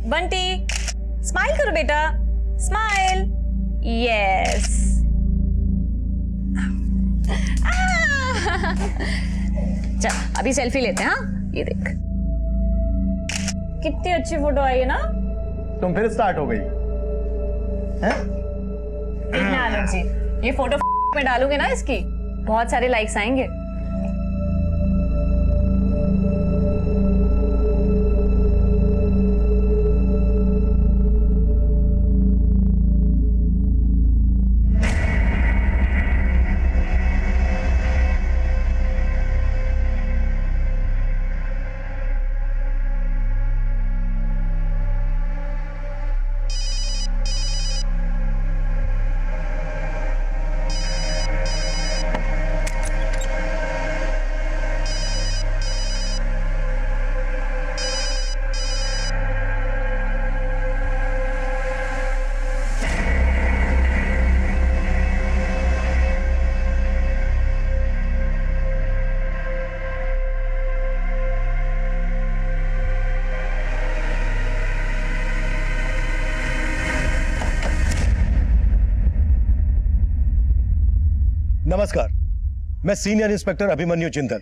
Bunty smile करो बेटा, smile. Yes. चल अभी सेल्फी लेते हैं। हाँ ये देख कितनी अच्छी फोटो आई है ना। तुम फिर स्टार्ट हो गई हैं? देखना आलोक जी, ये फोटो में डालूंगे ना इसकी बहुत सारे लाइक्स आएंगे। नमस्कार, मैं senior inspector Abhimanyu Jindal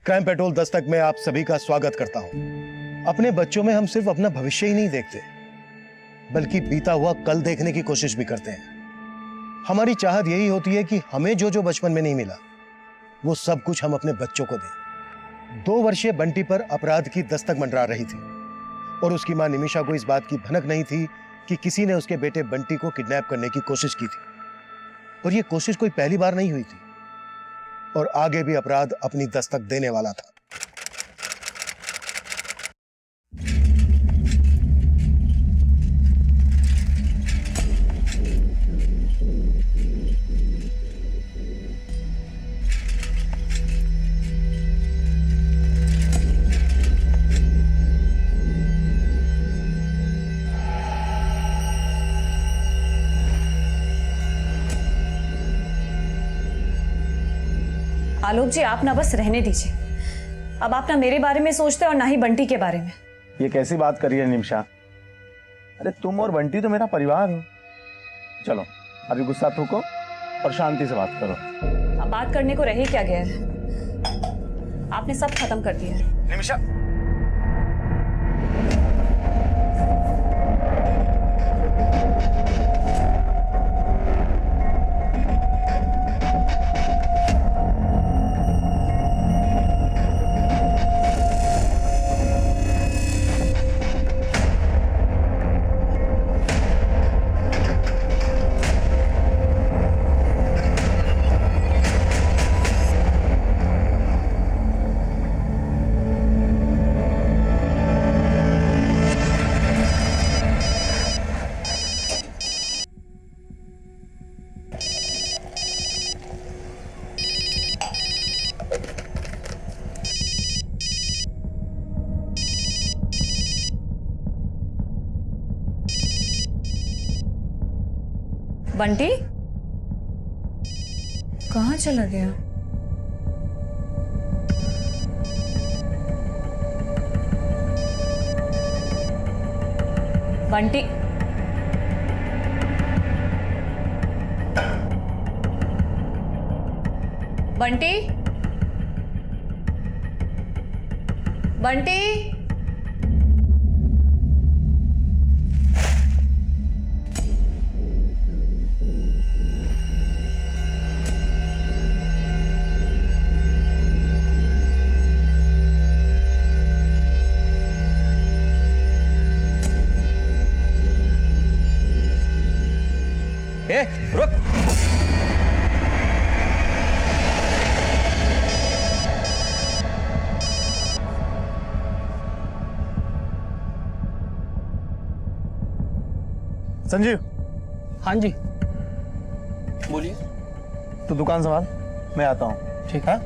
crime petrol Dastak में आप सभी का स्वागत करता हूं। अपने बच्चों में हम सिर्फ अपना भविष्य ही नहीं देखते बल्कि बीता हुआ कल देखने की कोशिश भी करते हैं। हमारी चाहत यही होती है कि हमें जो जो बचपन में नहीं मिला वो सब कुछ हम अपने बच्चों को दें। 2 वर्षीय बंटी पर अपराध की दस्तक मंडरा रही थी और उसकी मां निमिषा को इस बात की भनक नहीं थी कि किसी ने उसके बेटे बंटी को किडनैप करने की कोशिश की थी। और यह कोशिश कोई पहली बार नहीं हुई थी और आगे भी अपराध अपनी दस्तक देने वाला था। आलोक जी आप ना बस रहने दीजिए। अब आप ना मेरे बारे में सोचते और ना ही बंटी के बारे में। ये कैसी बात करी है निमिषा? अरे तुम और बंटी तो मेरा परिवार हो। चलो अभी गुस्सा थूको और शांति से बात करो। अब बात करने को रह ही क्या गया है? आपने सब खत्म कर दिया है। निमिषा बंटी कहाँ चला गया? बंटी बंटी बंटी रुक। संजीव। हाँ जी बोलिए। तो दुकान संभाल, मैं आता हूँ। ठीक है।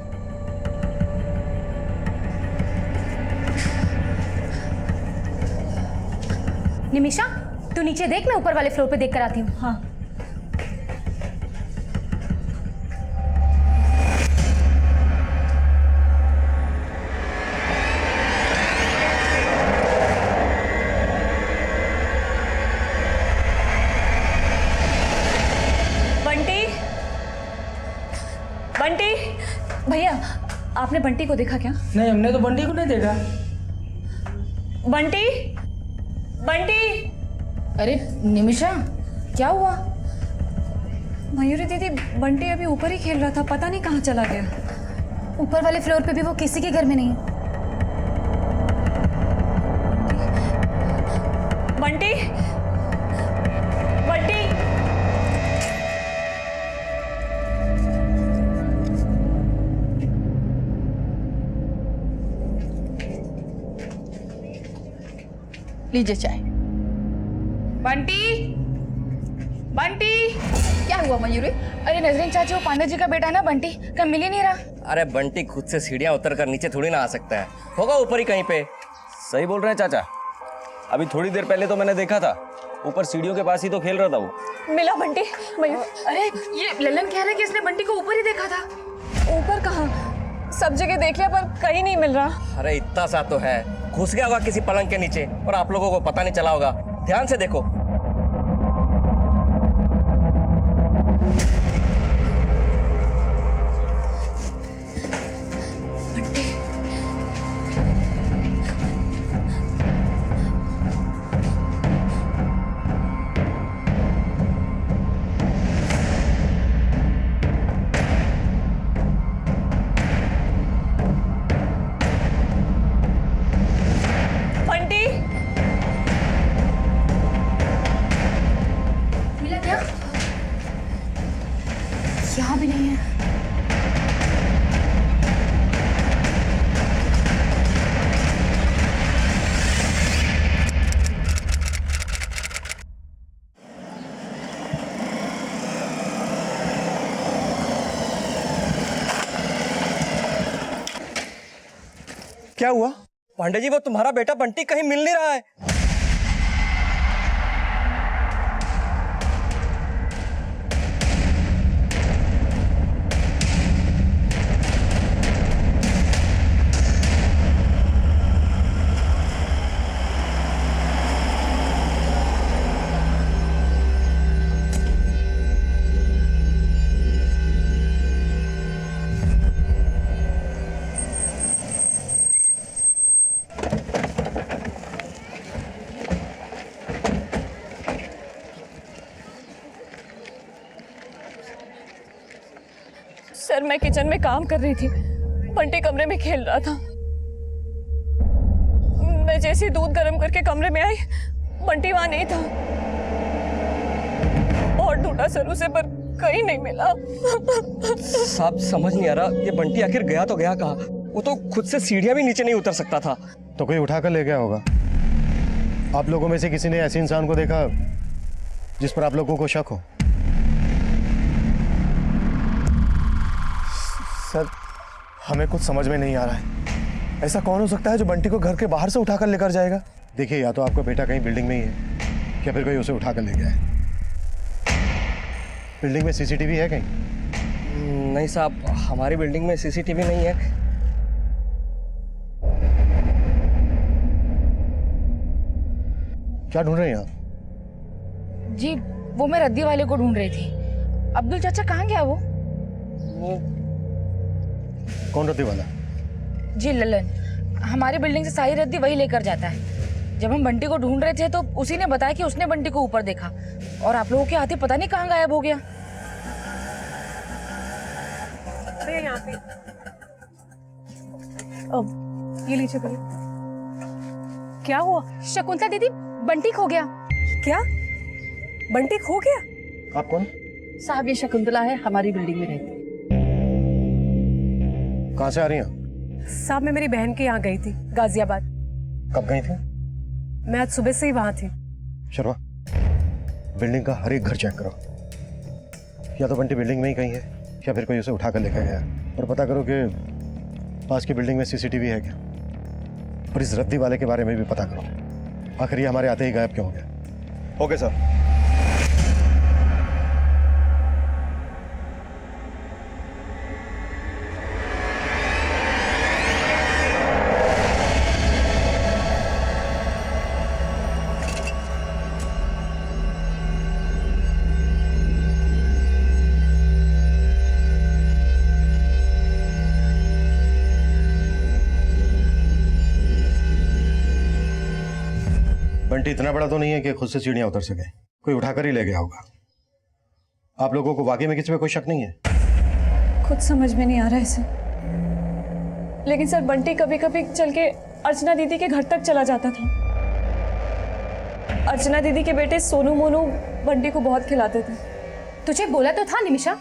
निमिषा तू नीचे देख, मैं ऊपर वाले फ्लोर पे देख कर आती हूँ। हाँ आपने बंटी को देखा क्या? नहीं, हमने तो बंटी को नहीं देखा। बंटी, बंटी। अरे निमिषा, क्या हुआ? मयूरी दीदी, बंटी अभी ऊपर ही खेल रहा था, पता नहीं कहाँ चला गया। ऊपर वाले फ्लोर पे भी वो किसी के घर में नहीं है। बंटी, बंटी। लीजिए चाय। बंटी, बंटी। क्या हुआ मयूरी? अरे नजरीन चाची, वो पांडे जी का बेटा है ना बंटी, कब मिल ही नहीं रहा। अरे बंटी खुद से सीढ़ियां उतर कर नीचे थोड़ी ना आ सकता है, होगा ऊपर ही कहीं पे। सही बोल रहे हैं चाचा, अभी थोड़ी देर पहले तो मैंने देखा था ऊपर सीढ़ियों के पास ही तो खेल रहा था वो। मिला बंटी? मयूर, अरे ये ललन कह रहा है कि इसने बंटी को ऊपर ही देखा था। ऊपर कहाँ? सब जगह देख लिया पर कहीं नहीं मिल रहा। अरे इतना सा तो है, घुस गया होगा किसी पलंग के नीचे और आप लोगों को पता नहीं चला होगा। ध्यान से देखो। बंटी, मिला क्या? यहाँ भी नहीं है। क्या हुआ? पांडे जी, वो तुम्हारा बेटा बंटी कहीं मिल नहीं रहा है। सर मैं किचन में काम कर रही थी, बंटी कमरे में खेल रहा था। मैं जैसे ही दूध गर्म करके कमरे में आई, बंटी वहां नहीं था। बहुत ढूंढा सर उसे पर कहीं नहीं मिला। साहब समझ नहीं आ रहा, ये बंटी आखिर गया तो गया कहाँ? वो तो खुद से सीढ़ियां भी नीचे नहीं उतर सकता था। तो कोई उठाकर ले गया होगा। आप लोगों में से किसी ने ऐसे इंसान को देखा जिस पर आप लोगों को शक हो? सर हमें कुछ समझ में नहीं आ रहा है, ऐसा कौन हो सकता है जो बंटी को घर के बाहर से उठाकर लेकर जाएगा? देखिए, या तो आपका बेटा कहीं बिल्डिंग में ही है या फिर कोई उसे उठाकर ले गया है। बिल्डिंग में सीसीटीवी है कहीं? नहीं साहब, हमारी बिल्डिंग में सीसीटीवी नहीं है। क्या ढूंढ रहे हैं आप? जी वो मैं रद्दी वाले को ढूंढ रही थी। अब्दुल चाचा कहाँ गया वो? कौन रद्दी वाला? जी ललन, हमारी बिल्डिंग से सारी रद्दी वही लेकर जाता है। जब हम बंटी को ढूंढ रहे थे तो उसी ने बताया कि उसने बंटी को ऊपर देखा और आप लोगों के हाथी पता नहीं कहाँ गायब हो गया। अरे यहाँ पे अब ये लीजिए भैया। क्या हुआ? शकुंतला दीदी, बंटी खो गया। क्या? बंटी खो गया? आप कौन? साहब ये शकुंतला है, हमारी बिल्डिंग में रहती। कहाँ से आ रही हैं? साहब मैं मेरी बहन के यहाँ गई थी, गाजियाबाद। कब गई थी? मैं आज सुबह से ही वहाँ थी। शर्मा, बिल्डिंग का हर एक घर चेक करो। या तो बंटी बिल्डिंग में ही कहीं है या फिर कोई उसे उठाकर लेकर गया है। और पता करो कि पास की बिल्डिंग में सीसीटीवी है क्या। और इस रद्दी वाले के बारे में भी पता करो, आखिर ये हमारे आते ही गायब क्यों हो गया। Okay sir. बंटी इतना बड़ा तो नहीं है कि खुद से सीढ़ियां उतर सके, कोई उठाकर ही ले गया होगा। आप लोगों को वाकई में किसी पे कोई शक नहीं है? खुद समझ में नहीं आ रहा है इसे। लेकिन सर बंटी कभी कभी चल के अर्चना दीदी के घर तक चला जाता था। अर्चना दीदी के बेटे सोनू मोनू बंटी को बहुत खिलाते थे। तुझे बोला तो था निमिषा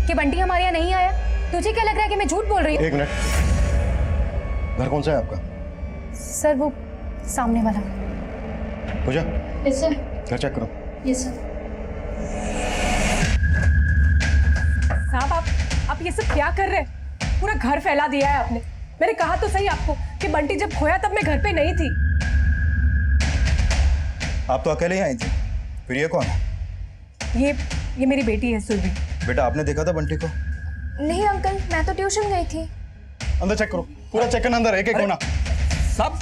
कि बंटी हमारे यहाँ नहीं आया। तुझे क्या लग रहा है कि मैं झूठ बोल रही हूँ? एक मिनट, घर कौन सा है आपका? सर वो सामने वाला। पूजा, यस सर। घर चेक करो। Yes sir. साहब आप ये सब क्या कर रहे हैं? पूरा घर फैला दिया है आपने। मैंने कहा तो सही आपको कि बंटी जब खोया तब मैं घर पे नहीं थी। आप तो अकेले ही आई थी, फिर ये कौन है? ये मेरी बेटी है सुरभि। बेटा आपने देखा था बंटी को? नहीं अंकल, मैं तो ट्यूशन गई थी। अंदर चेक करो, पूरा चेक करना, अंदर एक एक कोना। साहब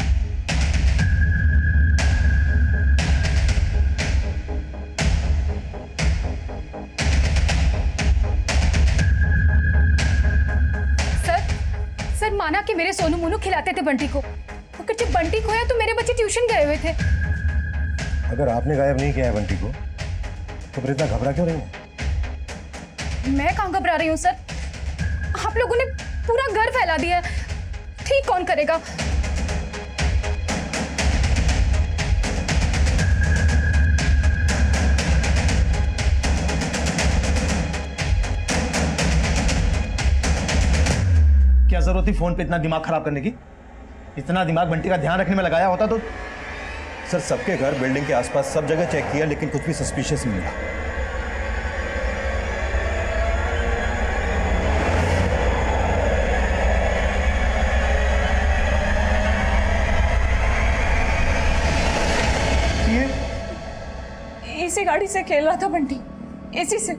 सर माना कि मेरे सोनू मोनू खिलाते थे बंटी को, मगर जब बंटी खोया तो मेरे बच्चे ट्यूशन गए हुए थे। अगर आपने गायब नहीं किया है बंटी को, तो फिर इतना घबरा क्यों रही है? मैं कहाँ घबरा रही हूँ सर? आप लोगों ने पूरा घर फैला दिया है, ठीक कौन करेगा? क्या जरूरत थी फोन पे इतना दिमाग खराब करने की? इतना दिमाग बंटी का ध्यान रखने में लगाया होता तो। सर सबके घर, बिल्डिंग के आसपास सब जगह चेक किया, लेकिन कुछ भी सस्पिशियस नहीं मिला। इसी गाड़ी से खेल रहा था बंटी, इसी से।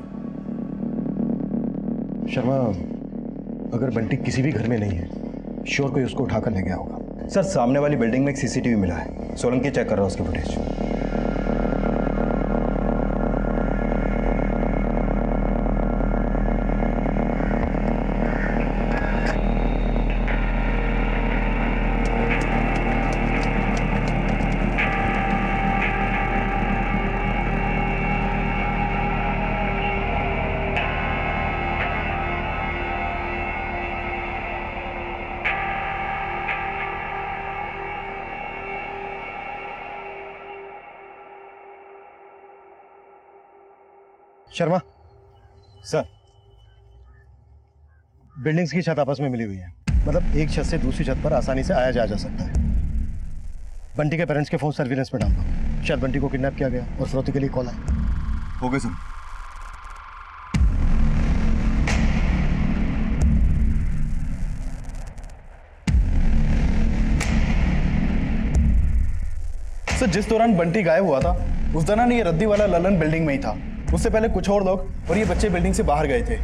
शर्मा, अगर बंटी किसी भी घर में नहीं है, श्योर कोई उसको उठाकर ले गया होगा। सर सामने वाली बिल्डिंग में एक सीसीटीवी मिला है, सोलंकी चेक कर रहा है उसके फुटेज। शर्मा, सर बिल्डिंग्स की छत आपस में मिली हुई है, मतलब एक छत से दूसरी छत पर आसानी से आया जा सकता है। बंटी के पेरेंट्स के फोन सर्विलेंस पे डाल दो, शायद बंटी को किडनैप किया गया और फिरौती के लिए कॉल आया। हो गए सर। सर जिस दौरान बंटी गायब हुआ था उस दौरान ये रद्दी वाला ललन बिल्डिंग में ही था। उससे पहले कुछ और लोग और ये बच्चे बिल्डिंग से बाहर गए थे।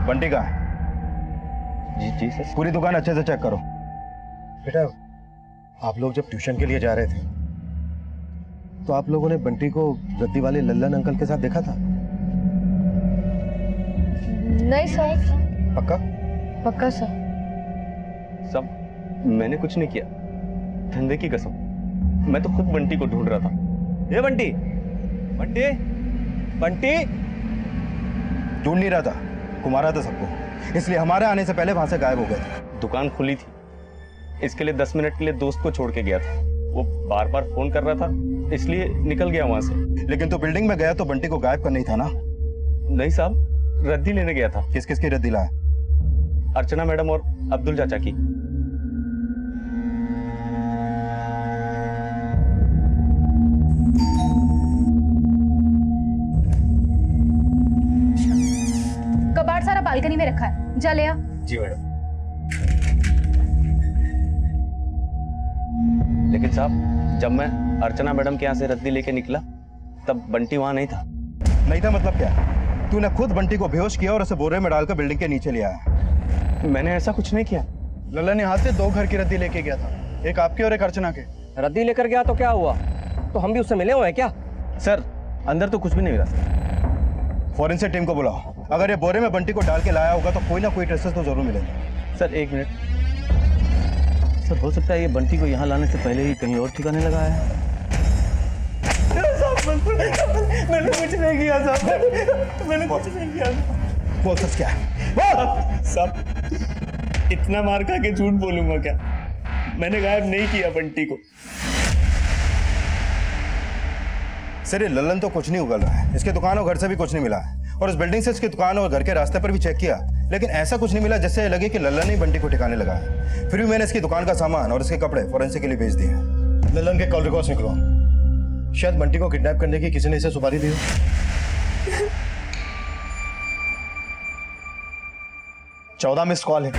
बंटी कहाँ है? जी सर। पूरी दुकान अच्छे से चेक करो। बेटा, आप लोग जब ट्यूशन के लिए जा रहे थे तो आप लोगों ने बंटी को रद्दी वाले लल्लन अंकल के साथ देखा था? नहीं सर। पक्का? पक्का सर। सब मैंने कुछ नहीं किया, धंधे की कसम। मैं तो खुद बंटी को ढूंढ रहा था। ये बंटी बंटी बंटी ढूंढ नहीं रहा था, घुमा रहा था सबको, इसलिए हमारे आने से पहले वहां से गायब हो गए थे। दुकान खुली थी, इसके लिए 10 मिनट के लिए दोस्त को छोड़ के गया था। वो बार बार फोन कर रहा था, इसलिए निकल गया वहां से। लेकिन तो बिल्डिंग में गया तो बंटी को गायब करना ही था ना? नहीं साहब, रद्दी लेने गया था। किस किस की रद्दी लाया? अर्चना मैडम और अब्दुल चाचा की। कबाड़ सारा बालकनी में रखा है, जा ले आ। जी मैडम। लेकिन साहब, जब मैं अर्चना मैडम के यहाँ से रद्दी लेके निकला तब बंटी वहां नहीं था। नहीं था मतलब क्या? तूने खुद बंटी को बेहोश किया और उसे बोरे में डालकर बिल्डिंग के नीचे ले आया। मैंने ऐसा कुछ नहीं किया। ललन यहाँ से 2 घर की रद्दी लेके गया था, एक आपके और एक अर्चना के। रद्दी लेकर गया तो क्या हुआ? तो हम भी उससे मिले हुए हैं क्या? सर अंदर तो कुछ भी नहीं मिला सर। फॉरेंसिक टीम को बुलाओ। अगर ये बोरे में बंटी को डाल के लाया होगा तो कोई ना कोई ट्रेसेस तो जरूर मिलेंगे। सर एक मिनट सर, हो सकता है ये बंटी को यहाँ लाने से पहले ही कहीं और ठिकाने लगाया है। मैंने कुछ नहीं किया साहब, मैंने कुछ नहीं किया। बोल सच क्या है? बोल साहब, इतना मार खा के झूठ बोलूंगा क्या? मैंने गायब नहीं किया बंटी को। सर ये ललन तो कुछ नहीं उगल रहा है, इसके दुकान और घर से भी कुछ नहीं मिला है, और इस बिल्डिंग से इसकी दुकान और घर के रास्ते पर भी चेक किया, लेकिन ऐसा कुछ नहीं मिला जिससे लगे कि ललन ने बंटी को ठिकाने लगा है। फिर भी मैंने इसकी दुकान का सामान और इसके कपड़े फॉरेंसिक के लिए भेज दिए हैं। ललन के कॉल रिकॉर्ड्स निकलो। शायद बंटी को किडनैप करने की किसी ने इसे सुपारी दी हो। 14 मिस्ड कॉल है।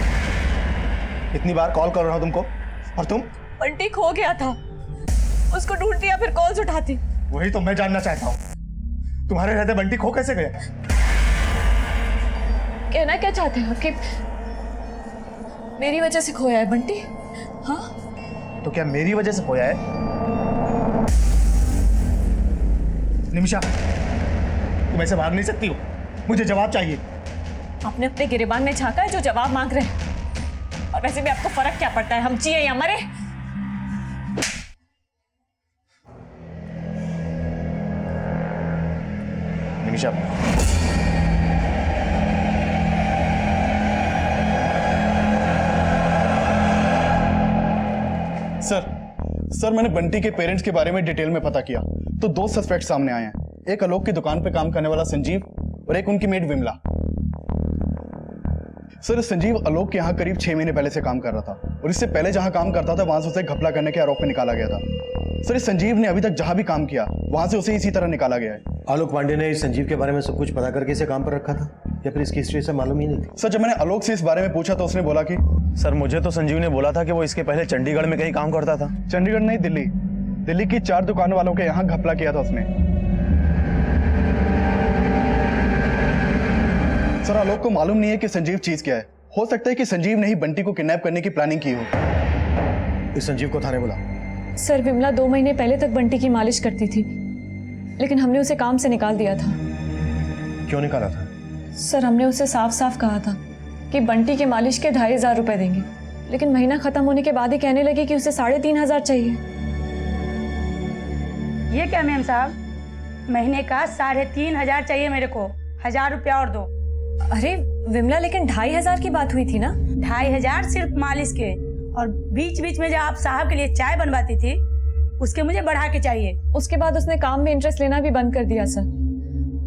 इतनी बार कॉल कर रहा हूं तुमको, और तुम? बंटी खो गया था, उसको ढूंढती या फिर कॉल्स उठाती। वही तो मैं जानना चाहता हूं, तुम्हारे रहते बंटी खो कैसे गया? कहना क्या चाहते हो कि मेरी वजह से खोया है बंटी? हाँ, तो क्या मेरी वजह से खोया है? निमिषा, तुम ऐसे भाग नहीं सकती हो, मुझे जवाब चाहिए। आपने अपने गिरेबान में झांका है जो जवाब मांग रहे हैं। और वैसे भी आपको फर्क क्या पड़ता है, हम जिए या मरे? निमिषा, सर मैंने बंटी के पेरेंट्स के बारे में डिटेल में पता किया तो 2 सस्पेक्ट सामने आए हैं। एक आलोक की दुकान पे काम करने वाला संजीव और एक उनकी मेड विमला। सर संजीव आलोक के यहाँ करीब 6 महीने पहले से काम कर रहा था, और इससे पहले जहाँ काम करता था वहां से उसे घपला करने के आरोप में निकाला गया था। सर इस संजीव ने अभी तक जहां भी काम किया वहां से उसे इसी तरह निकाला गया है। आलोक पांडे ने इस संजीव के बारे में सब कुछ पता करके इसे काम पर रखा था, या फिर इसकी हिस्ट्री से मालूम ही नहीं थी? सर जब मैंने आलोक से इस बारे में पूछा तो उसने बोला कि सर मुझे तो संजीव ने बोला था कि वो इसके पहले चंडीगढ़ में कहीं काम करता था। चंडीगढ़ नहीं, दिल्ली की 4 दुकान वालों के यहाँ घपला किया था उसने। सर आलोक को मालूम नहीं है कि संजीव चीज क्या है। हो सकता है कि संजीव ने ही बंटी को किडनैप करने की प्लानिंग की हो। इस संजीव को थाने बुला। सर विमला 2 महीने पहले तक बंटी की मालिश करती थी, लेकिन हमने उसे काम से निकाल दिया था। क्यों निकाला था? सर हमने उसे साफ साफ कहा था कि बंटी के मालिश के 2500 रुपए देंगे, लेकिन महीना खत्म होने के बाद ही कहने लगी कि उसे 3500 चाहिए। ये क्या मैम साहब, महीने का 3500 चाहिए मेरे को, 1000 रुपया और दो। अरे विमला, लेकिन 2500 की बात हुई थी ना। 2500 सिर्फ मालिश के, और बीच बीच में जो आप साहब के लिए चाय बनवाती थी उसके मुझे बढ़ा के चाहिए। उसके बाद उसने काम में इंटरेस्ट लेना भी बंद कर दिया सर।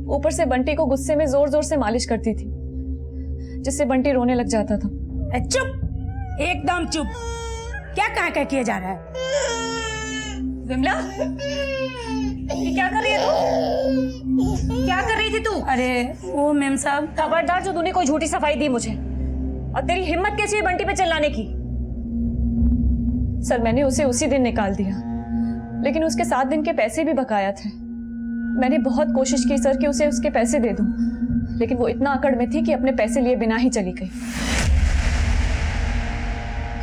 ऊपर से बंटी को गुस्से में जोर जोर से मालिश करती थी, जिससे बंटी रोने लग जाता था। चुप, एकदम चुप। क्या कहा किया जा रहा है? विमला, ये क्या कर रही है तू? क्या कर रही थी तू? अरे वो मैम साहब, खबरदार जो तूने कोई झूठी सफाई दी मुझे, और तेरी हिम्मत कैसी है बंटी पे चिल्लाने की? सर मैंने उसे उसी दिन निकाल दिया, लेकिन उसके 7 दिन के पैसे भी बकाया थे। मैंने बहुत कोशिश की सर कि उसे उसके पैसे दे दूं, लेकिन वो इतना अकड़ में थी कि अपने पैसे लिए बिना ही चली गई।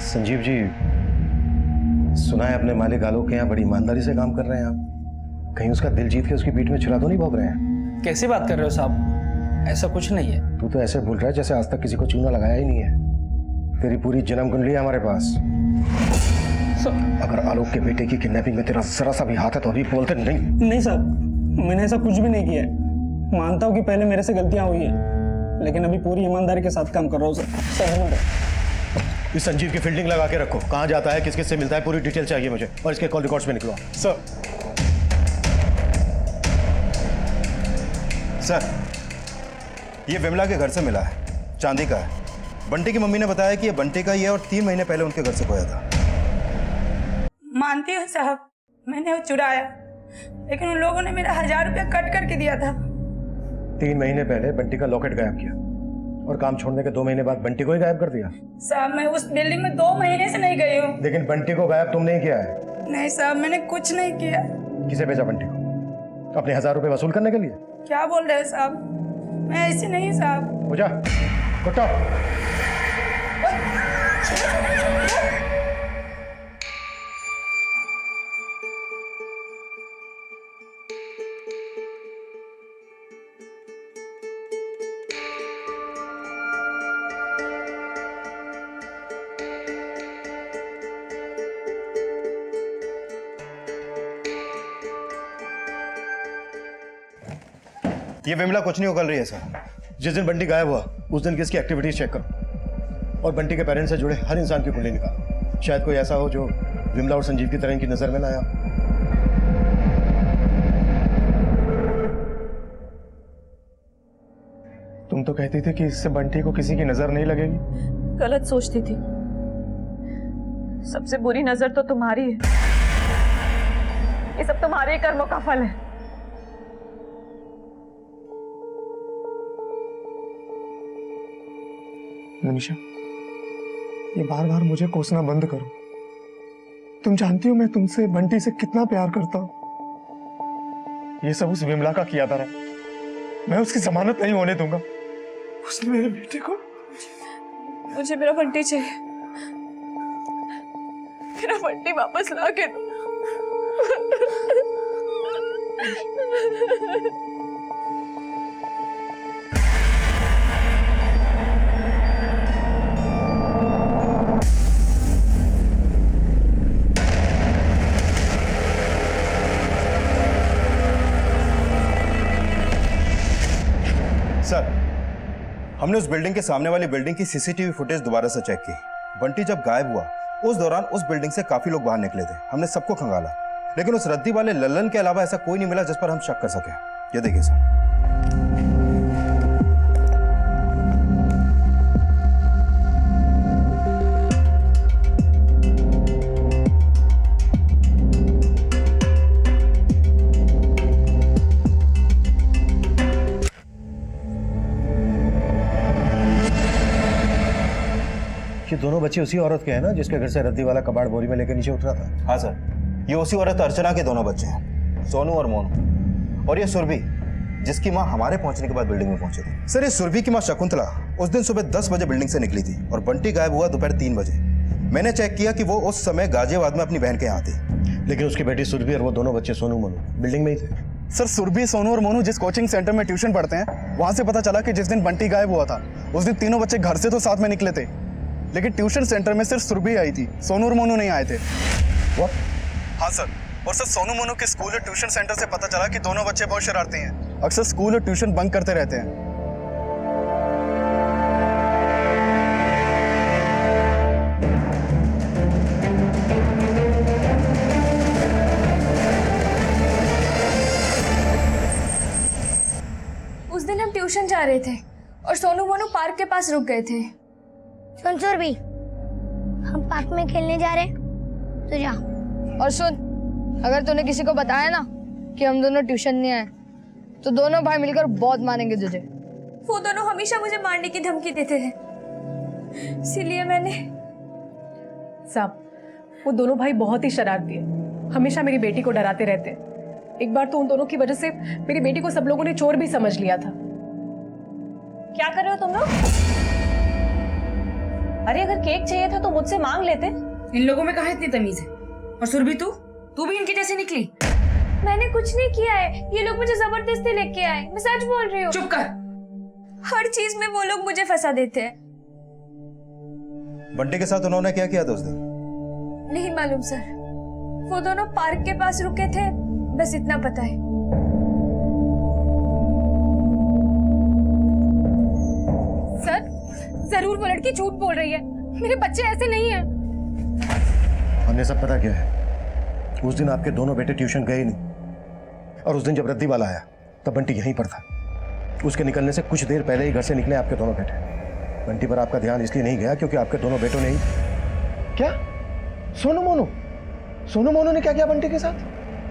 संजीव जी, सुना है अपने मालिक आलोक के यहाँ बड़ी ईमानदारी से काम कर रहे हैं आप। कहीं उसका दिल जीत के उसकी पीठ में छुरा तो नहीं भोग रहे हैं? कैसी बात कर रहे हो साहब, ऐसा कुछ नहीं है। तू तो ऐसे बोल रहा है जैसे आज तक किसी को चूना लगाया ही नहीं है। तेरी पूरी जन्म कुंडली है हमारे पास। अगर आलोक के बेटे की किडनैपिंग में तेरा जरा सा भी हाथ है तो अभी बोलते नहीं साहब, मैंने ऐसा कुछ भी नहीं किया है। मानता हूँ कि पहले मेरे से गलतियां हुई हैं, लेकिन अभी पूरी ईमानदारी के साथ काम कर रहा हूँ सर। इस संजीव की फील्डिंग लगा के रखो। कहाँ जाता है, किस किस से मिलता है, पूरी डिटेल चाहिए मुझे, और इसके कॉल रिकॉर्ड्स में निकलवा। सर ये विमला के घर से मिला है, चांदी का है। बंटी की मम्मी ने बताया कि ये बंटी का ही है और 3 महीने पहले उनके घर से खोया था। मानती हूँ साहब, मैंने वो चुराया, लेकिन उन लोगों ने मेरा 1000 रुपया कट करके दिया था। 3 महीने पहले बंटी का लॉकेट गायब किया, और काम छोड़ने के 2 महीने बाद बंटी को ही गायब कर दिया। साहब मैं उस बिल्डिंग में 2 महीने से नहीं गई हूँ। लेकिन बंटी को गायब तुमने ही किया है। नहीं साहब, मैंने कुछ नहीं किया। किसे भेजा बंटी को? अपने 1000 रुपए वसूल करने के लिए? क्या बोल रहे हैं साहब, मैं ऐसी नहीं साहब। हो जा कुत्ता। ये विमला कुछ नहीं उगल रही है सर। जिस दिन बंटी गायब हुआ उस दिन की इसकी एक्टिविटीज चेक करो और बंटी के पेरेंट्स से जुड़े हर इंसान की कुंडली निकालो। शायद कोई ऐसा हो जो विमला और संजीव की तरह इनकी नजर में ना आया। तुम तो कहती थी कि इससे बंटी को किसी की नजर नहीं लगेगी। गलत सोचती थी। सबसे बुरी नजर तो तुम्हारी है। ये सब तुम्हारे कर्मों का फल है। निमिषा, ये बार बार मुझे कोसना बंद करो। तुम जानती हो मैं तुमसे बंटी से कितना प्यार करता हूं। ये सब उस विमला का किया था। मैं उसकी जमानत नहीं होने दूंगा। उसने मेरे बेटे को। मुझे मेरा बंटी चाहिए। मेरा बंटी वापस ला के दो। सर, हमने उस बिल्डिंग के सामने वाली बिल्डिंग की सीसीटीवी फुटेज दोबारा से चेक की। बंटी जब गायब हुआ उस दौरान उस बिल्डिंग से काफी लोग बाहर निकले थे। हमने सबको खंगाला, लेकिन उस रद्दी वाले लल्लन के अलावा ऐसा कोई नहीं मिला जिस पर हम शक कर सके। ये देखिए सर। ये दोनों बच्चे उसी औरत के हैं ना जिसके घर से रद्दी वाला कबाड़ बोरी में लेकर नीचे उतरा था? हाँ सर, ये उसी औरत अर्चना के दोनों बच्चे हैं, सोनू और मोनू। और ये सुरभि, जिसकी माँ हमारे पहुंचने के बाद बिल्डिंग में पहुंची थी। सर, ये सुरभि की माँ शकुंतला उस दिन सुबह 10 बजे बिल्डिंग से निकली थी और बंटी गायब हुआ दोपहर 3 बजे। मैंने चेक किया कि वो उस समय गाजियाबाद में अपनी बहन के यहाँ थी। लेकिन उसकी बेटी सुरभि और वो दोनों बच्चे सोनू मोनू बिल्डिंग में ही थे। सर, सुरभि, सोनू और मोनू जिस कोचिंग सेंटर में ट्यूशन पढ़ते हैं वहां से पता चला कि जिस दिन बंटी गायब हुआ था उस दिन तीनों बच्चे घर से तो साथ में निकले थे, लेकिन ट्यूशन सेंटर में सिर्फ सुरभि आई थी, सोनू और मोनू नहीं आए थे। What? हाँ सर, और सर सोनू मोनू के स्कूल और ट्यूशन सेंटर से पता चला कि दोनों बच्चे बहुत शरारती हैं, अक्सर स्कूल और ट्यूशन बंक करते रहते हैं। उस दिन हम ट्यूशन जा रहे थे और सोनू मोनू पार्क के पास रुक गए थे। सुन सुरभि, हम पार्क में खेलने जा रहे हैं, तो जा। और सुन, अगर तूने किसी को बताया ना कि हम दोनों ट्यूशन नहीं आए तो दोनों भाई मिलकर बहुत मारेंगे तुझे। वो दोनों हमेशा मुझे मारने की धमकी देते थे, इसीलिए मैंने। साहब, वो दोनों भाई बहुत ही शरारती है, हमेशा मेरी बेटी को डराते रहते हैं। एक बार तो उन दोनों की वजह से मेरी बेटी को सब लोगों ने चोर भी समझ लिया था। क्या कर रहे हो तुम लोग? अरे अगर केक चाहिए था तो मुझसे मांग लेते। इन लोगों में कहाँ इतनी तमीज है? और सुरभि, तू भी इनकी जैसी निकली? मैंने कुछ नहीं किया है, ये लोग मुझे जबरदस्ती लेके आए, मैं सच बोल रही हूँ। चुप कर। हर चीज में वो लोग मुझे फंसा देते हैं। बंटी के साथ उन्होंने क्या किया था उस दिन? नहीं मालूम सर, वो दोनों पार्क के पास रुके थे, बस इतना पता है। सर, जरूर वो लड़की झूठ बोल रही है, मेरे बच्चे ऐसे नहीं हैं। हमने सब पता किया है। उस दिन आपके दोनों बेटे ट्यूशन गए नहीं, और उस दिन जब रद्दी वाला आया तब बंटी यहीं पर था। उसके निकलने से कुछ देर पहले ही घर से निकले आपके दोनों बेटे। बंटी पर आपका ध्यान इसलिए नहीं गया क्योंकि आपके दोनों बेटों ने ही। क्या? सोनू मोनू? सोनू मोनू ने क्या किया बंटी के साथ?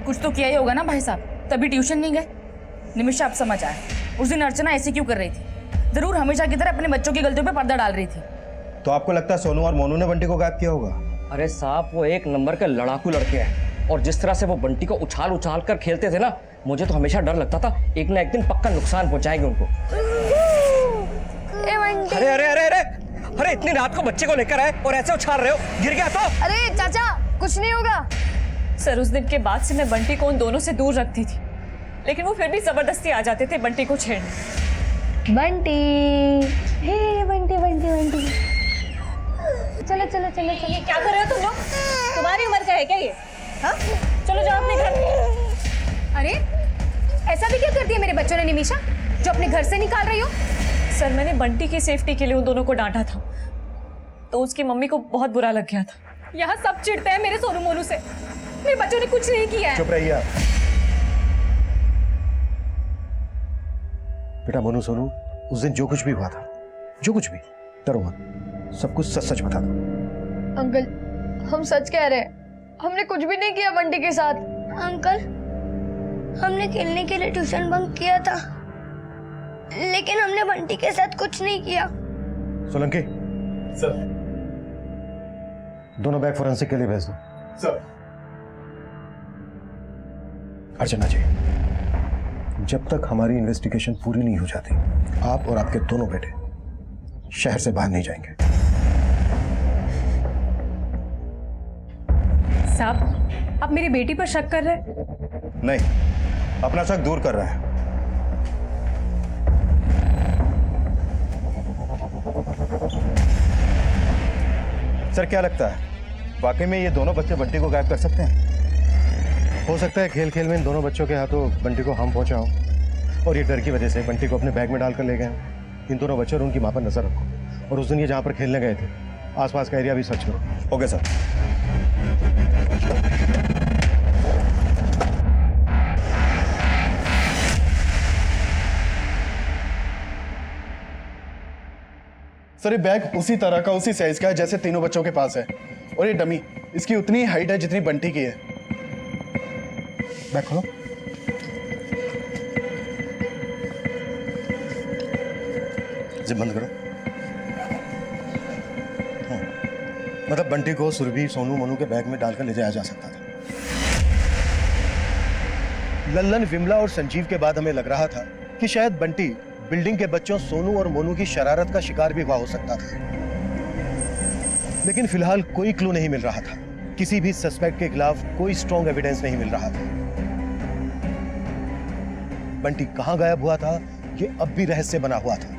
कुछ तो किया ही होगा ना भाई साहब, तभी ट्यूशन नहीं गए। निमिषा, आप समझ आए उस दिन अर्चना ऐसे क्यों कर रही थी? जरूर हमेशा की तरह अपने बच्चों की गलतियों पे पर्दा डाल रही थी। तो आपको लगता है सोनू और मोनू ने बंटी को गायब किया होगा? अरे साहब, वो एक नंबर के लड़ाकू लड़के हैं और जिस तरह से वो बंटी को उछाल उछाल कर खेलते थे ना, मुझे तो हमेशा डर लगता था एक ना एक दिन पक्का नुकसान पहुंचाएंगे उनको। अरे अरे अरे अरे अरे, इतनी रात को बच्चे को लेकर आए और ऐसे उछाल रहे हो, गिर गया तो? अरे चाचा, कुछ नहीं होगा। सर, उस दिन के बाद से मैं बंटी को उन दोनों से दूर रखती थी, लेकिन वो फिर भी जबरदस्ती आ जाते थे बंटी को छेड़ने। बंटी, हे बंटी बंटी बंटी, चलो चलो चलो चलो। ये क्या कर रहे हो तुम लोग? तुम्हारी उम्र का है क्या ये? हाँ, चलो जाओ अपने घर। अरे ऐसा भी क्या कर दिया मेरे बच्चों ने निमिषा, जो अपने घर से निकाल रही हो? सर मैंने बंटी की सेफ्टी के लिए उन दोनों को डांटा था, तो उसकी मम्मी को बहुत बुरा लग गया था। यहाँ सब चिढ़ते हैं मेरे सोनू मोनू से, मेरे बच्चों ने कुछ नहीं किया है। चुप रहिए आप। बेटा मोनू सोनू, उस दिन जो कुछ भी हुआ था, जो कुछ भी, डरो मत, सब कुछ सच सच बता दो। अंकल हम सच कह रहे हैं, हमने कुछ भी नहीं किया बंटी के साथ। अंकल, हमने खेलने के लिए ट्यूशन बंक किया था, लेकिन हमने बंटी के साथ कुछ नहीं किया। सोलंकी सर। दोनों बैग फोरेंसिक के लिए भेज दो। सर। अर्चना जी, जब तक हमारी इन्वेस्टिगेशन पूरी नहीं हो जाती, आप और आपके दोनों बेटे शहर से बाहर नहीं जाएंगे। साहब, आप मेरी बेटी पर शक कर रहे हैं? नहीं, अपना शक दूर कर रहा है। सर क्या लगता है, वाकई में ये दोनों बच्चे बंटी को गायब कर सकते हैं? हो सकता है खेल खेल में इन दोनों बच्चों के हाथों बंटी को हम पहुंचा हो और ये डर की वजह से बंटी को अपने बैग में डालकर ले गए। इन दोनों बच्चों और उनकी मां पर नजर रखो, और उस दिन ये जहां पर खेलने गए थे आसपास का एरिया भी सर्च करो। Okay sir. सर ये बैग उसी तरह का, उसी साइज का है जैसे तीनों बच्चों के पास है, और ये डमी, इसकी उतनी हाइट है जितनी बंटी की है। बैग खोलो। जिप बंद करो। मतलब बंटी को सुरभि सोनू मोनू के बैग में डालकर ले जाया जा सकता था। लल्लन, विमला और संजीव के बाद हमें लग रहा था कि शायद बंटी बिल्डिंग के बच्चों सोनू और मोनू की शरारत का शिकार भी हुआ हो सकता था, लेकिन फिलहाल कोई क्लू नहीं मिल रहा था। किसी भी सस्पेक्ट के खिलाफ कोई स्ट्रॉन्ग एविडेंस नहीं मिल रहा था। बंटी कहां गायब हुआ था, ये अब भी रहस्य बना हुआ था।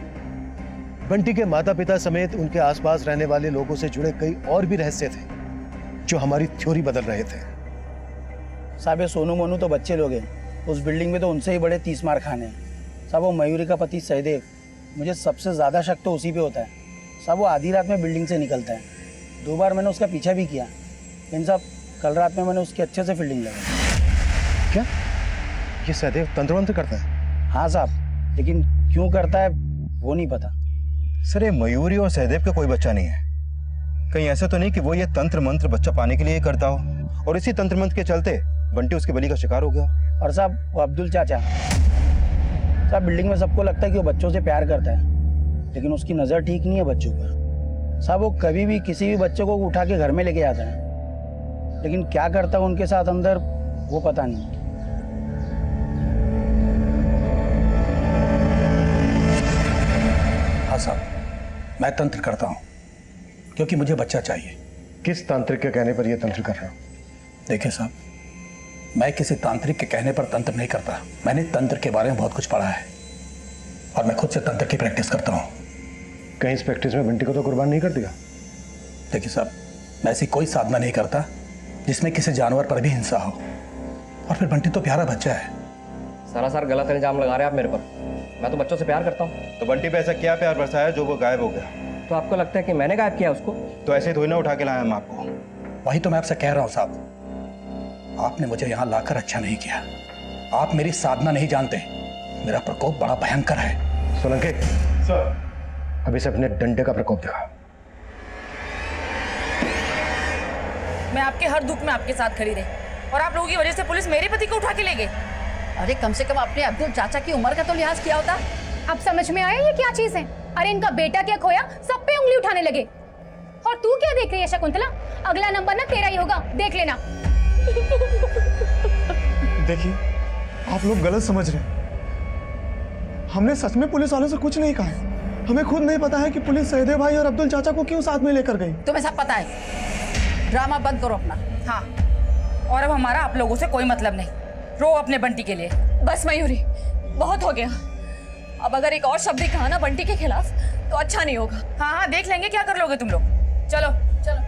बंटी के माता पिता समेत उनके आसपास रहने वाले लोगों से जुड़े कई और भी रहस्य थे जो हमारी थ्योरी बदल रहे थे। साहब ये सोनू मोनू तो बच्चे लोग हैं, उस बिल्डिंग में तो उनसे ही बड़े 30 मार खाने हैं। साहब वो मयूरी का पति सहदेव, मुझे सबसे ज़्यादा शक तो उसी पे होता है। साहब वो आधी रात में बिल्डिंग से निकलता है, 2 बार मैंने उसका पीछा भी किया, लेकिन साहब कल रात में मैंने उसकी अच्छे से फील्डिंग लगाई। क्या ये सहदेव तंत्र मंत्र करता है? हाँ साहब, लेकिन क्यों करता है वो नहीं पता। सर ये मयूरी और सहदेव का कोई बच्चा नहीं है। कहीं ऐसा तो नहीं कि वो ये तंत्र मंत्र बच्चा पाने के लिए करता हो और इसी तंत्र मंत्र के चलते बंटी उसके बलि का शिकार हो गया। और साहब वो अब्दुल चाचा, साहब बिल्डिंग में सबको लगता है कि वो बच्चों से प्यार करता है, लेकिन उसकी नज़र ठीक नहीं है बच्चों पर। साहब वो कभी भी किसी भी बच्चे को उठा के घर में लेके आता है, लेकिन क्या करता है उनके साथ अंदर वो पता नहीं। हाँ साहब, मैं तंत्र करता हूँ क्योंकि मुझे बच्चा चाहिए। किस तांत्रिक के कहने पर यह तंत्र कर रहा हूँ? देखिए साहब, मैं किसी तांत्रिक के कहने पर तंत्र नहीं करता। मैंने तंत्र के बारे में बहुत कुछ पढ़ा है और मैं खुद से तंत्र की प्रैक्टिस करता हूँ। कहीं इस प्रैक्टिस में बंटी को तो कुर्बान नहीं कर दिया? देखिए साहब, मैं ऐसी कोई साधना नहीं करता जिसमें किसी जानवर पर भी हिंसा हो, और फिर बंटी तो प्यारा बच्चा है। सरासर गलत इल्जाम लगा रहे हैं आप मेरे पर। मैं तो बच्चों से प्यार करता हूँ। तो बंटी पे ऐसा क्या प्यार बरसाया जो वो गायब हो गया? तो आपको लगता है कि मैंने गायब किया उसको? तो ऐसे थोड़ी ना उठा के लाया हम आपको। वही तो मैं आपसे कह रहा हूँ साहब, आपने मुझे यहाँ लाकर अच्छा नहीं किया। आप मेरी साधना नहीं जानते, मेरा प्रकोप बड़ा भयंकर है। सोलंकी सर, अभी से अपने डंडे का प्रकोप दिखा। मैं आपके हर दुख में आपके साथ खड़ी रही और आप लोगों की वजह से पुलिस मेरे पति को उठा के ले गई। अरे कम से कम आपने अब्दुल चाचा की उम्र का तो लिहाज किया होता। अब समझ में आया ये क्या चीज है? अरे इनका बेटा क्या खोया, सब पे उंगली उठाने लगे। और तू क्या देख रही है शकुंतला? अगला नंबर ना तेरा ही होगा, देख लेना। देखिए, आप लोग गलत समझ रहे हैं। हमने सच में पुलिस वालों से कुछ नहीं कहा है। हमें खुद नहीं पता है कि पुलिस सहदेव भाई और अब्दुल चाचा को क्यों साथ में लेकर गई। तुम्हें सब पता है, ड्रामा बंद करो अपना। हाँ, और अब हमारा आप लोगों से कोई मतलब नहीं। रो अपने बंटी के लिए। बस मयूरी, बहुत हो गया। अब अगर एक और शब्द कहा ना बंटी के खिलाफ तो अच्छा नहीं होगा। हाँ हाँ, देख लेंगे क्या कर लोगे तुम लोग। चलो चलो।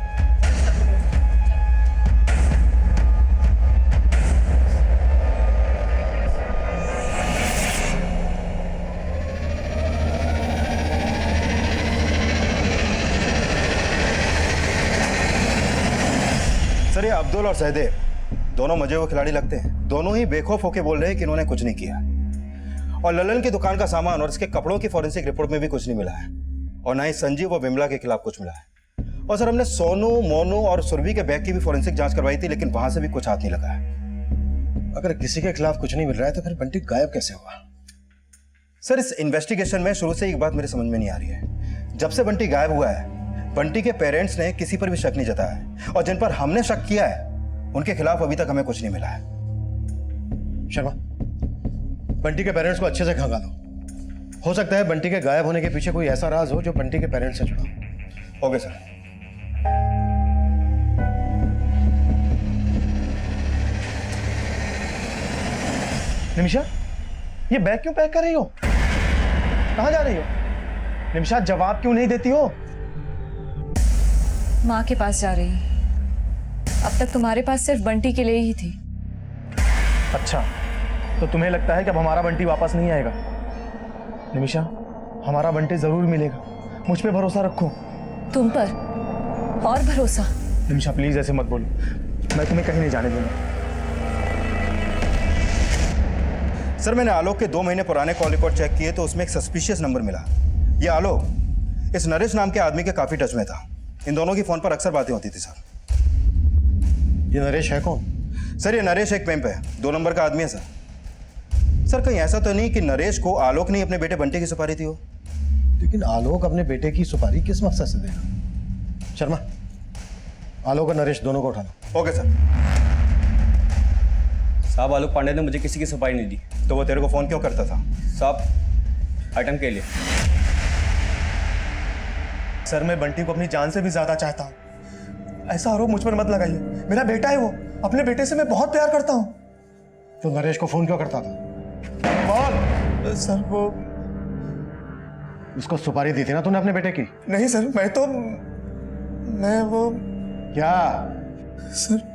सर ये अब्दुल और सहदेव दोनों मजे हुए खिलाड़ी लगते हैं। दोनों ही बेखौफ होकर बोल रहे हैं कि इन्होंने कुछ नहीं किया। और ललन की दुकान का सामान और इसके कपड़ों की फॉरेंसिक रिपोर्ट में भी कुछ नहीं मिला है, और ना ही संजीव और विमला के खिलाफ कुछ मिला है। और सर हमने सोनू, मोनू और सुरभि के बैग की भी फॉरेंसिक जांच करवाई थी, लेकिन वहां से भी कुछ हाथ नहीं लगा है। अगर किसी के खिलाफ कुछ नहीं मिल रहा है तो फिर बंटी गायब कैसे हुआ? सर इस इन्वेस्टिगेशन में शुरू से एक बात मेरे समझ में नहीं आ रही है। जब से बंटी गायब हुआ है, बंटी के पेरेंट्स ने किसी पर भी शक नहीं जताया है, और जिन पर हमने शक किया है उनके खिलाफ अभी तक हमें कुछ नहीं मिला है। शर्मा, बंटी के पेरेंट्स को अच्छे से खंगालो। हो सकता है बंटी के गायब होने के पीछे कोई ऐसा राज हो जो बंटी के पेरेंट्स से जुड़ा हो। Okay sir. निमिषा, ये बैग क्यों पैक कर रही हो? कहाँ जा रही हो? निमिषा, जवाब क्यों नहीं देती हो? माँ के पास जा रही। अब तक तुम्हारे पास सिर्फ बंटी के लिए ही थी। अच्छा, तो तुम्हें लगता है कि अब हमारा बंटी वापस नहीं आएगा? निमिषा, हमारा बंटी जरूर मिलेगा, मुझ पे भरोसा रखो। तुम पर और भरोसा? निमिषा प्लीज ऐसे मत बोलो, मैं तुम्हें कहीं नहीं जाने दूंगा। सर मैंने आलोक के 2 महीने पुराने कॉल रिकॉर्ड चेक किए तो उसमें एक सस्पिशियस नंबर मिला। ये आलोक इस नरेश नाम के आदमी के काफी टच में था। इन दोनों की फोन पर अक्सर बातें होती थी सर। ये नरेश है कौन? सर ये नरेश एक पिंप है, 2 नंबर का आदमी है सर। सर कहीं ऐसा तो नहीं कि नरेश को आलोक ने अपने बेटे बंटी की सुपारी दी हो? लेकिन आलोक अपने बेटे की सुपारी किस मकसद से देगा? शर्मा, आलोक और नरेश दोनों को उठा लो। Okay sir. साहब आलोक पांडे ने मुझे किसी की सुपारी नहीं दी। तो वो तेरे को फोन क्यों करता था? साहब आइटम के लिए। सर मैं बंटी को अपनी जान से भी ज्यादा चाहता हूँ। ऐसा आरोप मुझ पर मत लगाइए, मेरा बेटा है वो, अपने बेटे से मैं बहुत प्यार करता हूँ। तो नरेश को फोन क्यों करता था? बोल। सर वो उसको सुपारी दी थी ना तूने अपने बेटे की? नहीं सर, मैं वो क्या? सर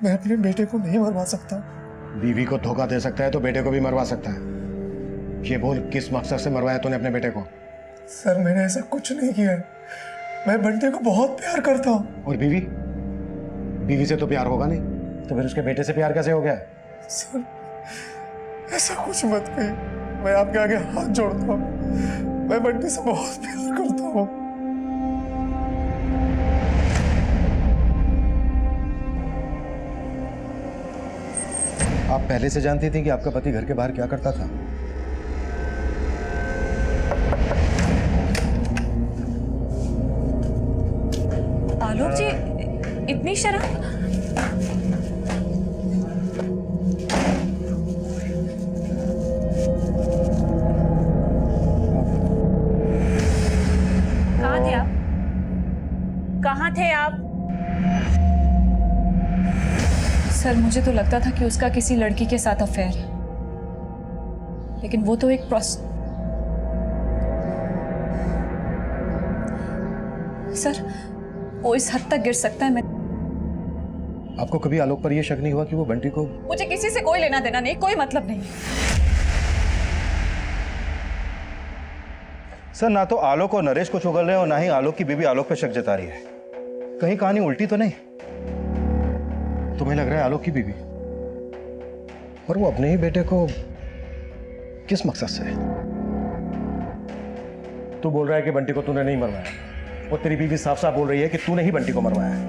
मैं अपने बेटे को नहीं मरवा सकता। बीवी को धोखा दे सकता है तो बेटे को भी मरवा सकता है। ये बोल, किस मकसद से मरवाया तूने अपने बेटे को? सर मैंने ऐसा कुछ नहीं किया है, मैं बंटी को बहुत प्यार करता हूँ। और बीवी? बीवी से तो प्यार होगा नहीं, तो फिर उसके बेटे से प्यार कैसे हो गया? सर ऐसा कुछ मत कहिए, मैं आपके आगे हाथ जोड़ता हूँ, मैं बंटी से बहुत प्यार करता हूँ। आप पहले से जानती थी कि आपका पति घर के बाहर क्या करता था? आलोक जी, इतनी शर्म? कहाँ थे आप? कहाँ थे आप? सर मुझे तो लगता था कि उसका किसी लड़की के साथ अफेयर है, लेकिन वो तो एक सर वो इस हद तक गिर सकता है। मैं आपको कभी आलोक पर यह शक नहीं हुआ कि वो बंटी को? मुझे किसी से कोई लेना देना नहीं, कोई मतलब नहीं। सर ना तो आलोक और नरेश कुछ उगल रहे हैं और ना ही आलोक की बीवी आलोक पे शक जता रही है। कहीं कहानी उल्टी तो नहीं? तुम्हें लग रहा है आलोक की बीवी? और वो अपने ही बेटे को किस मकसद से? तू बोल रहा है कि बंटी को तूने नहीं मरवाया, और तेरी बीवी साफ साफ बोल रही है कि तूने ही बंटी को मरवाया है।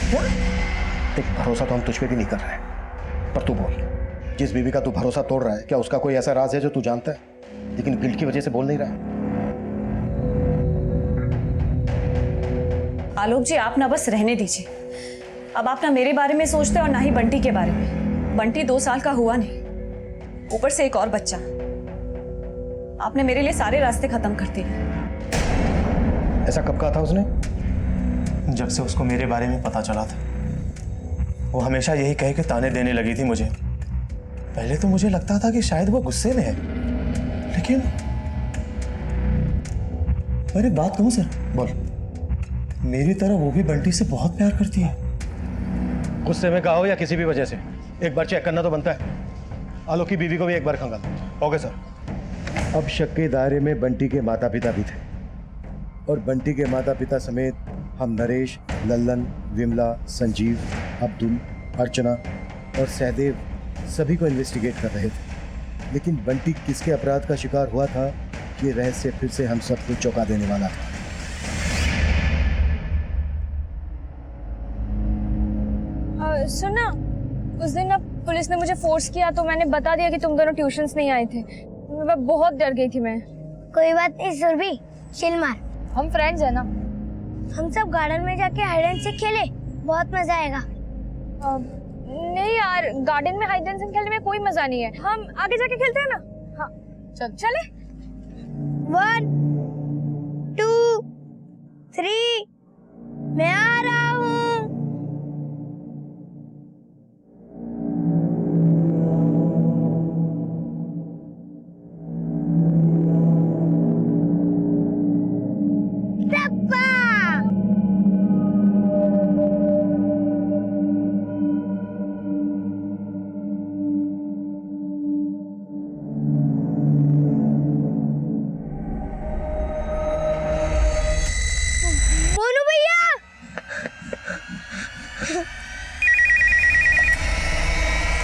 क्या? देख, भरोसा तो हम तुझ पे भी नहीं कर रहे, पर तू बोल, जिस बीवी का तू भरोसा तोड़ रहा है, क्या उसका कोई ऐसा राज है जो तू जानता है लेकिन गिल्ट की वजह से बोल नहीं रहा है? आलोक जी आप ना बस रहने दीजिए। अब आप ना मेरे बारे में सोचते और ना ही बंटी के बारे में। बंटी 2 साल का हुआ नहीं, ऊपर से एक और बच्चा। आपने मेरे लिए सारे रास्ते खत्म कर दिए। ऐसा कब कहा था उसने? जब से उसको मेरे बारे में पता चला था, वो हमेशा यही कह के ताने देने लगी थी मुझे। पहले तो मुझे लगता था कि शायद वो गुस्से में है, लेकिन अरे बात कहूं सर? बोल। मेरी तरह वो भी बंटी से बहुत प्यार करती है। गुस्से में कहा हो या किसी भी वजह से, एक बार चेक करना तो बनता है। आलोक की बीवी को भी एक बार खंगालो। Okay sir. अब शक के दायरे में बंटी के माता पिता भी थे, और बंटी के माता पिता समेत हम नरेश, लल्लन, विमला, संजीव, अब्दुल, अर्चना और सहदेव सभी को इन्वेस्टिगेट कर रहे थे, लेकिन बंटी किसके अपराध का शिकार हुआ था, ये रहस्य फिर से हम सबको चौंका देने वाला था। सुनना, उस दिन ना पुलिस ने मुझे फोर्स किया तो मैंने बता दिया कि तुम दोनों ट्यूशंस नहीं आए थे। मैं बहुत डर गई थी मैं। कोई बात नहीं सुरभि, चिल मार। हम फ्रेंड्स हैं ना। हम सब गार्डन में जाके हाइड एंड सीक खेले, बहुत मजा आएगा। नहीं यार, गार्डन में हाइड एंड सीक खेलने में कोई मजा नहीं है। हम आगे जाके खेलते हैं ना। हाँ चले। 1 2 3 मैं आ रहा हूँ।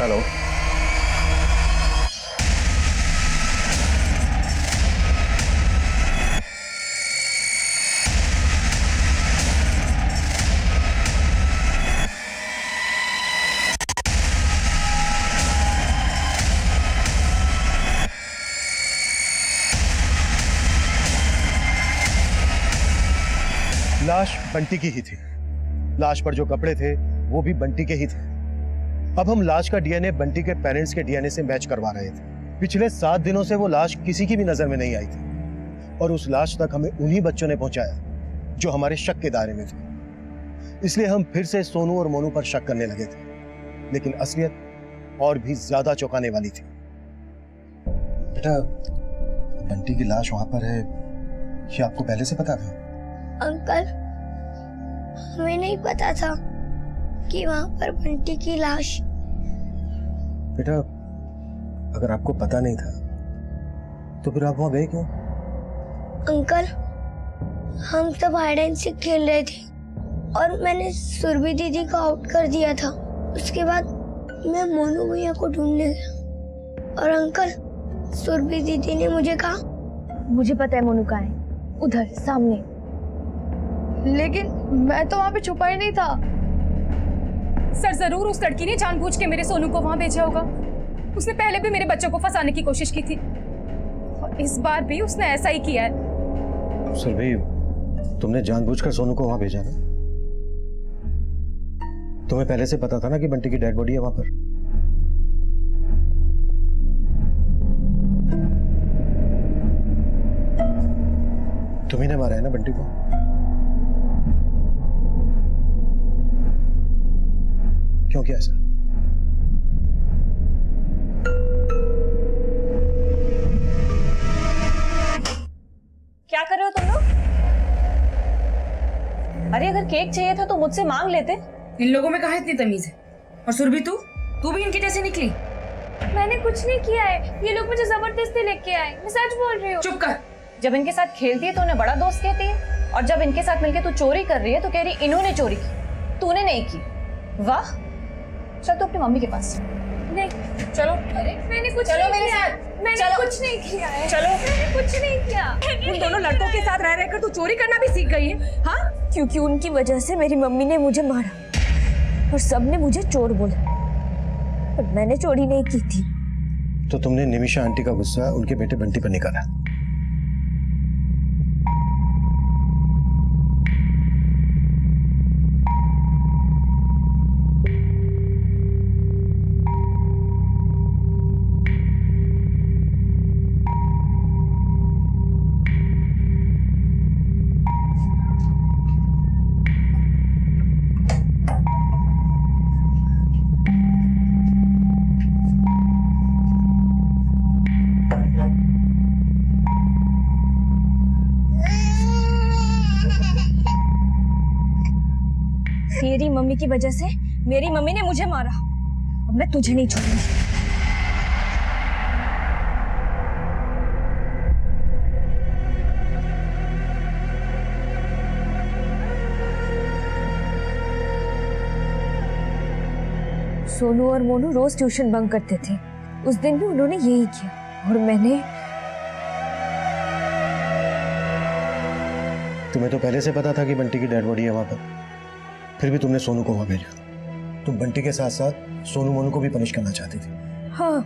हेलो, लाश बंटी की ही थी। लाश पर जो कपड़े थे वो भी बंटी के ही थे। अब हम लाश का डीएनए बंटी के पेरेंट्स के डीएनए से मैच करवा रहे थे। पिछले 7 दिनों से वो लाश किसी की भी नजर में नहीं आई थी और उस लाश तक हमें उन्हीं बच्चों ने पहुंचाया जो हमारे शक के दायरे में थे। इसलिए हम फिर से सोनू और मोनू पर शक करने लगे थे, लेकिन असलियत और भी ज्यादा चौंकाने वाली थी। बेटा, बंटी की लाश वहां पर है, ये आपको पहले से पता था? अंकल, हमें नहीं पता था कि वहां पर बंटी की लाश। बेटा, अगर आपको पता नहीं था तो फिर आप वहां गए क्यों? अंकल, हम सब हाइड एंड सीक खेल रहे थे और मैंने सुरभि दीदी को आउट कर दिया था। उसके बाद मैं मोनू भैया को ढूंढने गया और अंकल, सुरभि दीदी ने मुझे कहा, मुझे पता है मोनू कहाँ है, उधर सामने। लेकिन मैं तो वहां पे छुपा ही नहीं था। सर, जरूर उस लड़की ने जानबूझ के मेरे सोनू को वहां भेजा होगा। उसने पहले भी मेरे बच्चों को फंसाने की कोशिश की थी और इस बार भी उसने ऐसा ही किया है। सुरभि, तुमने जानबूझकर सोनू को वहां भेजा ना? तुम्हें पहले से पता था ना कि बंटी की डेड बॉडी है वहां पर? तुम्ही ने मारा है ना बंटी को? क्यों किया ऐसा? क्या कर रहे हो तुम लोग? अरे अगर केक चाहिए था तो मुझसे मांग लेते। इन लोगों में कहाँ इतनी तमीज है? और सुरभि, तू भी इनकी जैसी निकली? मैंने कुछ नहीं किया है, ये लोग मुझे जबरदस्ती लेके आए। मैं सच बोल रही हूँ। चुप कर। जब इनके साथ खेलती है तो उन्हें बड़ा दोस्त कहती है, और जब इनके साथ मिलके तू चोरी कर रही है तो कह रही इन्होंने चोरी की, तूने नहीं की। वाह, चल तू अपनी मम्मी के पास। नहीं, चलो। अरे मैंने कुछ चलो नहीं मेरे किया। साथ। मैंने चलो। कुछ नहीं किया है। चलो। मैंने कुछ नहीं किया। उन दोनों लड़कों के साथ रह रहकर तू चोरी करना भी सीख गई है? हाँ, क्योंकि उनकी वजह से मेरी मम्मी ने मुझे मारा और सबने मुझे चोर बोला, पर मैंने चोरी नहीं की थी। तो तुमने निमिषा आंटी का गुस्सा उनके बेटे बंटी पर निकाला। तेरी मम्मी की वजह से मेरी मम्मी ने मुझे मारा, अब मैं तुझे नहीं छोड़ूंगी। सोनू और मोनू रोज ट्यूशन बंक करते थे, उस दिन भी उन्होंने यही किया और मैंने। तुम्हें तो पहले से पता था कि बंटी की डेड बॉडी है वहां पर, फिर भी तुमने सोनू को वहां भेजा। तुम बंटी के साथ साथ सोनू मोनू को भी पनिश करना चाहती थी। हाँ,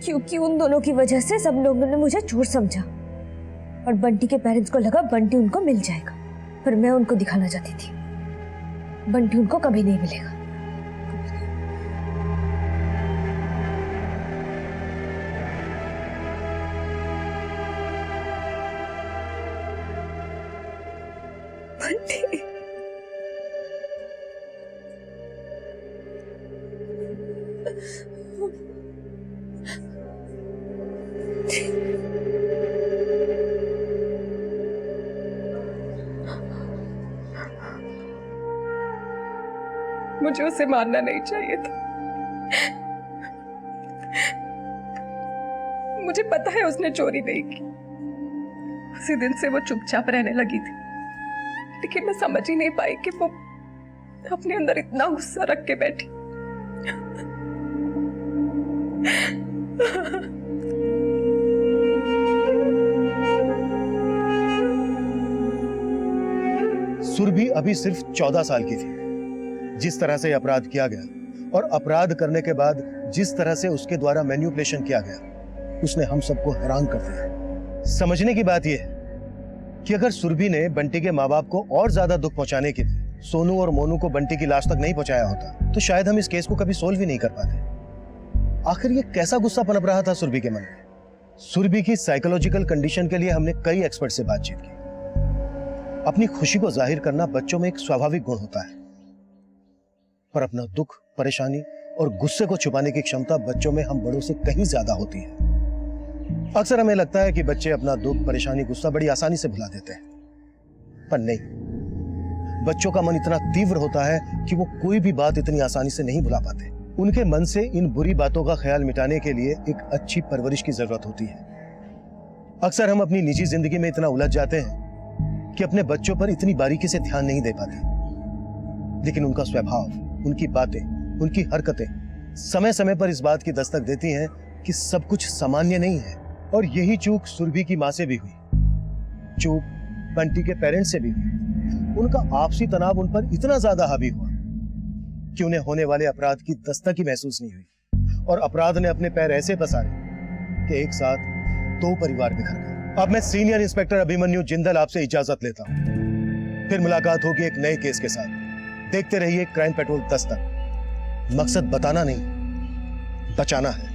क्योंकि उन दोनों की वजह से सब लोगों ने मुझे चोर समझा और बंटी के पेरेंट्स को लगा बंटी उनको मिल जाएगा, पर मैं उनको दिखाना चाहती थी बंटी उनको कभी नहीं मिलेगा। बंटी मुझे उसे मारना नहीं चाहिए था। मुझे पता है उसने चोरी नहीं की, उसी दिन से वो चुपचाप रहने लगी थी, लेकिन मैं समझ ही नहीं पाई कि वो अपने अंदर इतना गुस्सा रख के बैठी। सुरभि अभी सिर्फ 14 साल की थी। जिस तरह से अपराध किया गया और अपराध करने के बाद जिस तरह से उसके द्वारा मैन्युपुलेशन किया गया, उसने हम सबको हैरान कर दिया। समझने की बात यह है कि अगर सुरभि ने बंटी के माँ बाप को और ज्यादा दुख पहुंचाने के लिए सोनू और मोनू को बंटी की लाश तक नहीं पहुंचाया होता, तो शायद हम इस केस को कभी सोल्व ही नहीं कर पाते। आखिर ये कैसा गुस्सा पनप रहा था सुरभि के मन में? सुरभि की साइकोलॉजिकल कंडीशन के लिए हमने कई एक्सपर्ट से बातचीत की। अपनी खुशी को जाहिर करना बच्चों में एक स्वाभाविक गुण होता है, पर अपना दुख, परेशानी और गुस्से को छुपाने की क्षमता बच्चों में हम बड़ों से कहीं ज्यादा होती है। अक्सर हमें लगता है कि बच्चे अपना दुख, परेशानी, गुस्सा बड़ी आसानी से भुला देते हैं, पर नहीं। बच्चों का मन इतना तीव्र होता है कि वो कोई भी बात इतनी आसानी से नहीं भुला पाते। उनके मन से इन बुरी बातों का ख्याल मिटाने के लिए एक अच्छी परवरिश की जरूरत होती है। अक्सर हम अपनी निजी जिंदगी में इतना उलझ जाते हैं कि अपने बच्चों पर इतनी बारीकी से ध्यान नहीं दे पाते, लेकिन उनका स्वभाव, उनकी बातें, उनकी हरकतें समय समय पर इस बात की दस्तक देती हैं कि सब कुछ सामान्य नहीं है। और यही चूक सुरभि की मां से भी हुई, चूक बंटी के पेरेंट्स से भी हुई। उनका आपसी तनाव उन पर इतना ज्यादा हावी हुआ कि उन्हें होने वाले अपराध की दस्तक ही महसूस नहीं हुई और अपराध ने अपने पैर ऐसे पसारे कि एक साथ 2 परिवार बिखर गए। अब मैं सीनियर इंस्पेक्टर अभिमन्यु जिंदल आपसे इजाजत लेता हूं। फिर मुलाकात होगी एक नए केस के साथ। देखते रहिए क्राइम पेट्रोल दस्तक। मकसद बताना नहीं, बचाना है।